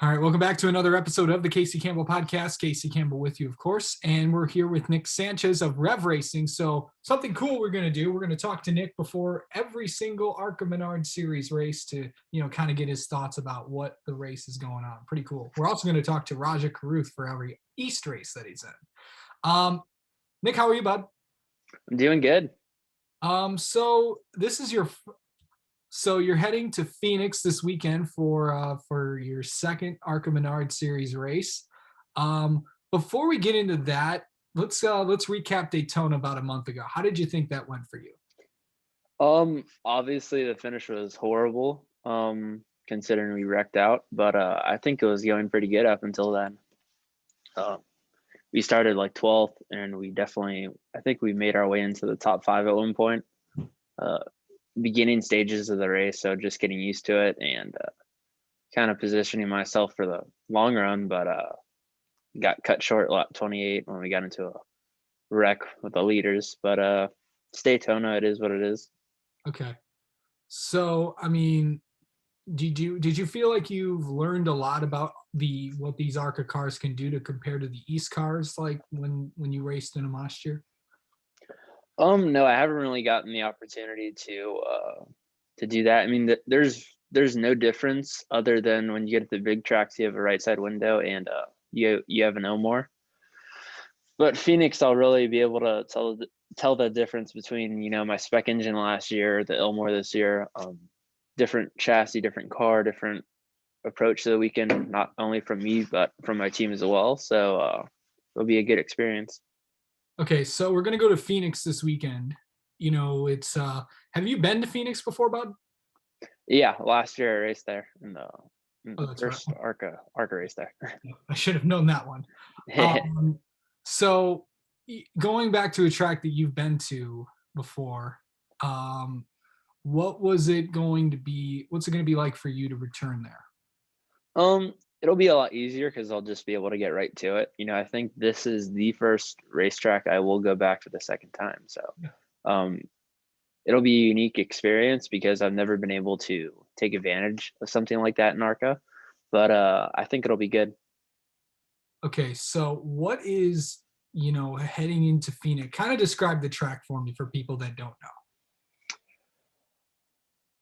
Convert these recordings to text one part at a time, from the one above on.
All right, welcome back to another episode of the Casey Campbell Podcast. Casey Campbell with you, of course, and we're here with Nick Sanchez of Rev Racing. So something cool we're going to do, we're going to talk to Nick before every single ARCA Menard Series race to, kind of get his thoughts about what the race is going on. Pretty cool. We're also going to talk to Raja Caruth for every East race that he's in. Nick, how are you, bud? I'm doing good. So this is So you're heading to Phoenix this weekend for your second ARCA Menard Series race. Before we get into that, let's recap Daytona about a month ago. How did you think that went for you? Obviously the finish was horrible, considering we wrecked out, but I think it was going pretty good up until then. We started like 12th, and I think we made our way into the top 5 at one point. Beginning stages of the race, so just getting used to it and kind of positioning myself for the long run, but got cut short lap 28 when we got into a wreck with the leaders. But it's Daytona, it is what it is. Okay. So, I mean, did you feel like you've learned a lot about what these ARCA cars can do to compare to the East cars, like when you raced in them last year? No, I haven't really gotten the opportunity to do that. I mean, there's no difference other than when you get to the big tracks, you have a right side window and you have an Elmore. But Phoenix, I'll really be able to tell the difference between my spec engine last year, the Elmore this year, different chassis, different car, different approach to the weekend, not only from me but from my team as well. So it'll be a good experience. Okay, so we're gonna go to Phoenix this weekend. It's have you been to Phoenix before, bud? Yeah, last year I raced there in the That's first right. ARCA race there. I should have known that one. So going back to a track that you've been to before, what's it going to be like for you to return there? It'll be a lot easier because I'll just be able to get right to it. I think this is the first racetrack I will go back for the second time. So, it'll be a unique experience because I've never been able to take advantage of something like that in ARCA, but I think it'll be good. Okay, so what is, heading into Phoenix? Kind of describe the track for me for people that don't know.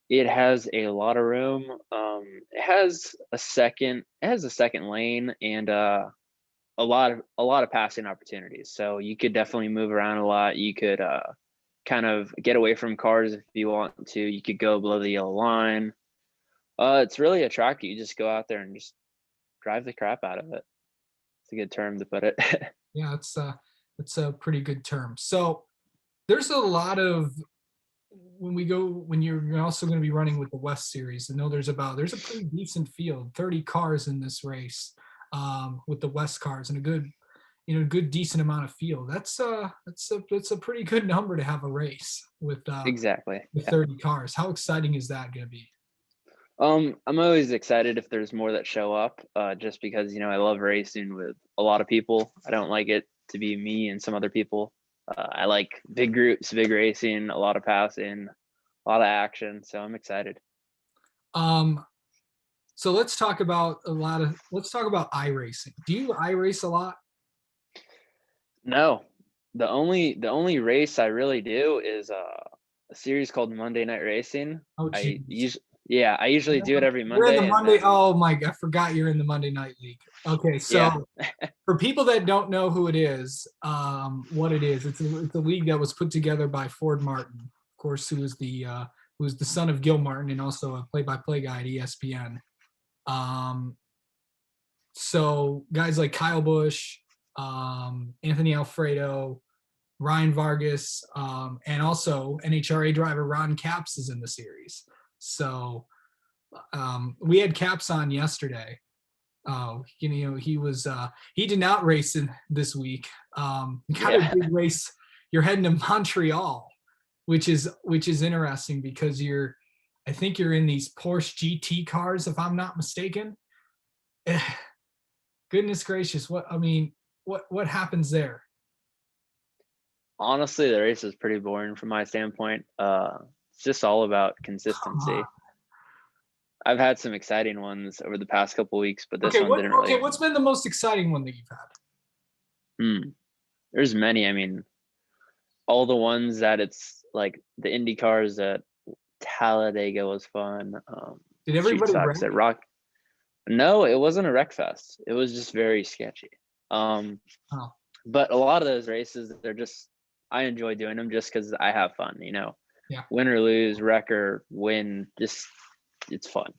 It has a lot of room. It has a second lane and a lot of passing opportunities. So you could definitely move around a lot. You could kind of get away from cars if you want to. You could go below the yellow line. It's really a track you just go out there and just drive the crap out of it. It's a good term to put it. Yeah, it's a pretty good term. So there's a lot of when you're also going to be running with the West Series. I know there's a pretty decent field, 30 cars in this race, with the West cars and a good decent amount of field. That's a pretty good number to have a race with Exactly. with 30 cars. How exciting is that going to be? I'm always excited if there's more that show up, just because I love racing with a lot of people. I don't like it to be me and some other people. I like big groups, big racing, a lot of passing, a lot of action. So I'm excited. So let's talk about iRacing. Do you iRace a lot? No, the only race I really do is a series called Monday Night Racing. Oh, I geez. usually do it every You're in the Monday, and Monday. then Oh my! I forgot you're in the Monday Night League. Okay, yeah, so for people that don't know who it is, what it is, it's a league that was put together by Ford Martin, of course, who was the son of Gil Martin and also a play-by-play guy at ESPN. So guys like Kyle Busch, Anthony Alfredo, Ryan Vargas, and also NHRA driver Ron Capps is in the series. So we had Capps on yesterday. He did not race this week. Kind of big race. You're heading to Montreal, which is interesting because I think you're in these Porsche GT cars, if I'm not mistaken. Goodness gracious, what happens there? honestly, the race is pretty boring from my standpoint. It's just all about consistency. I've had some exciting ones over the past couple weeks, but this Okay, one didn't really. what's been the most exciting one that you've had? There's many. I mean, all the ones that it's like the Indy cars at Talladega was fun. Did Street everybody wreck? stocks at Rock. No, it wasn't a wreck fest. It was just very sketchy. Oh, But a lot of those races, they're just, I enjoy doing them just because I have fun, yeah. Win or lose, wreck or win, just it's fun.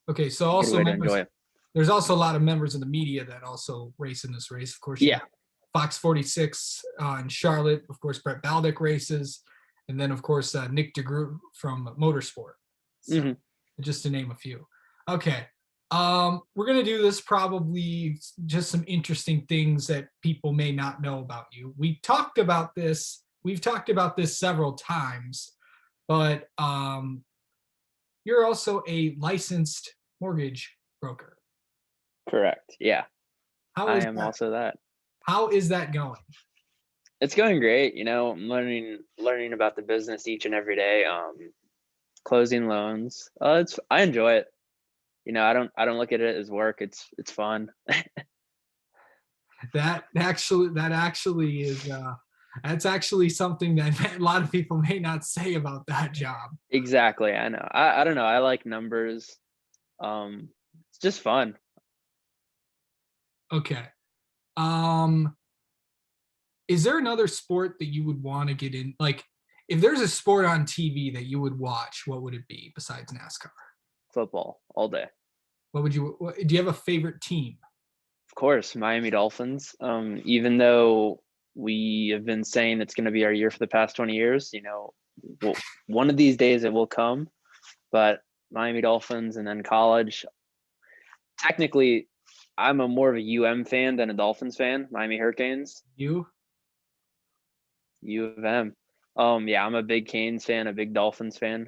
Okay, so Good also way to enjoy it. there's also a lot of members of the media that also race in this race. Of course, you Yeah. got Fox 46 in Charlotte. Of course, Brett Baldick races, and then of course Nick DeGroot from Motorsport. So, just to name a few. Okay, we're gonna do this probably just some interesting things that people may not know about you. We've talked about this several times, but you're also a licensed mortgage broker. Correct. Yeah. I am also that. How is that going? It's going great. I'm learning about the business each and every day. Closing loans. I enjoy it. I don't look at it as work. It's fun. That actually is that's actually something that a lot of people may not say about that job. Exactly. I know. I don't know. I like numbers. It's just fun. Okay. Is there another sport that you would want to get in? Like, if there's a sport on TV that you would watch, what would it be besides NASCAR? Football all day. Do you have a favorite team? Of course, Miami Dolphins. Even though we have been saying it's going to be our year for the past 20 years, one of these days it will come. But Miami Dolphins, and then college. Technically, I'm more of a fan than a Dolphins fan. Miami Hurricanes. U of M. Yeah, I'm a big Canes fan, a big Dolphins fan.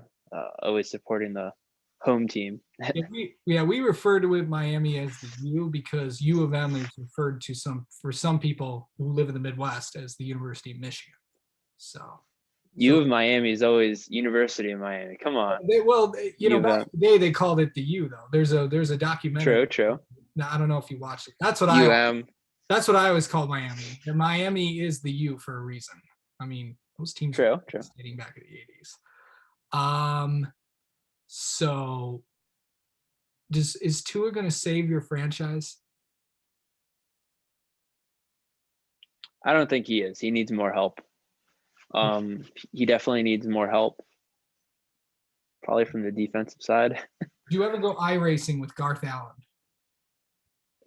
Always supporting the home team. we refer to it Miami as the U because U of M is referred to for some people who live in the Midwest as the University of Michigan. So U of Miami is always University of Miami. Come on. Back in the day they called it the U though. There's a documentary. True. Now I don't know if you watched it. That's what That's what I always call Miami. And Miami is the U for a reason. I mean, those teams are dating back to the 80s. So is Tua going to save your franchise? I don't think he is. He needs more help. He definitely needs more help. Probably from the defensive side. Do you ever go iRacing with Garth Allen?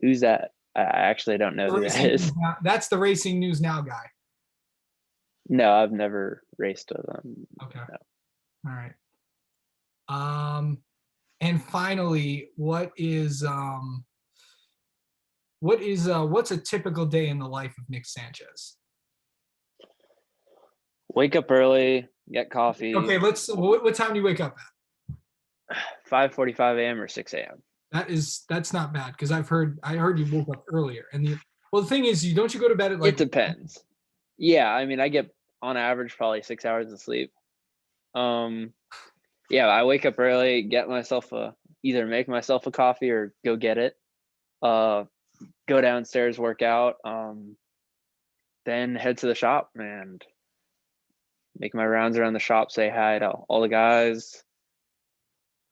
Who's that? I actually don't know who that is. That's the Racing News Now guy. No, I've never raced with him. Okay. No. All right. And finally, what's a typical day in the life of Nick Sanchez? Wake up early, get coffee. Okay, what time do you wake up at? 5:45 a.m. or 6 a.m. That's not bad because I heard you woke up earlier. And the thing is, don't you go to bed at like? It depends. Yeah, I mean, I get on average probably 6 hours of sleep. Yeah, I wake up early, either make myself a coffee or go get it. Go downstairs, work out, then head to the shop and make my rounds around the shop, say hi to all the guys,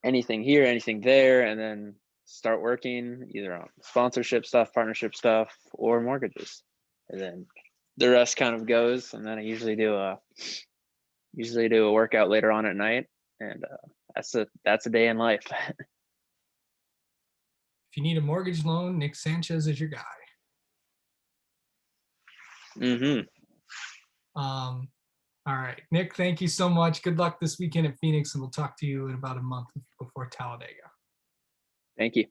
anything here, anything there, and then start working either on sponsorship stuff, partnership stuff, or mortgages. And then the rest kind of goes. And then I usually do a workout later on at night. And that's a day in life. If you need a mortgage loan, Nick Sanchez is your guy. All right, Nick, thank you so much. Good luck this weekend at Phoenix, and we'll talk to you in about a month before Talladega. Thank you.